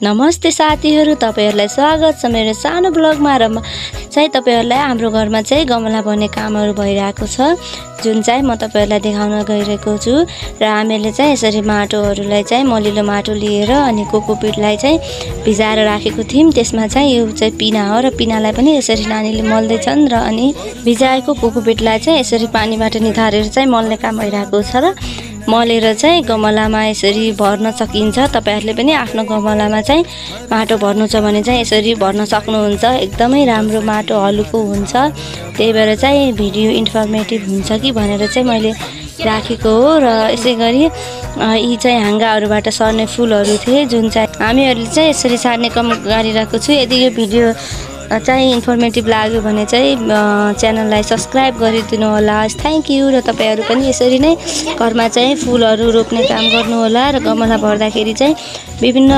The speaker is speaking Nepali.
नमस्ते साथीहरु, तपाईहरुलाई स्वागत छ मेरो सानो ब्लगमा र चाहिँ तपाईहरुलाई हाम्रो घरमा चाहिँ गमला बन्ने कामहरु भइरहेको छ, जुन चाहिँ म तपाईहरुलाई देखाउन गइरहेको छु। र हामीले चाहिँ यसरी माटोहरुलाई चाहिँ मलिलो माटो लिएर अनि कोकोपिटलाई चाहिँ भिजाएर राखेको थियौं। त्यसमा चाहिँ यो चाहिँ पिना हो र पिनालाई पनि यसरी नानीले मल्दै छन् र अनि भिजाएको कोकोपिटलाई चाहिँ यसरी पानीबाट निथारेर चाहिँ मल्ने काम भइरहेको छ र मलेर चाहिँ गमलामा यसरी भर्न सकिन्छ। तपाईहरुले पनि आफ्नो गमलामा चाहिँ माटो भर्नु छ भने चाहिँ यसरी भर्न सक्नुहुन्छ। एकदमै राम्रो माटो हलुको हुन्छ, त्यही भएर चाहिँ भिडियो इन्फर्मेटिभ हुन्छ कि भनेर चाहिँ मैले राखेको हो। र यसैगरी यी चाहिँ हाँगाहरुबाट सर्ने फूलहरु थिए, जुन चाहिँ हामीहरुले चाहिँ यसरी सार्ने काम गरिरहेको छु। यदि यो भिडियो चाहिँ इन्फर्मेटिभ लाग्यो भने चाहिँ च्यानललाई सब्स्क्राइब गरिदिनु होला। Thank you. र तपाईहरु पनि यसरी नै घरमा चाहिँ फूलहरु रोप्ने काम गर्नु होला र गमला भर्दाखेरि चाहिँ विभिन्न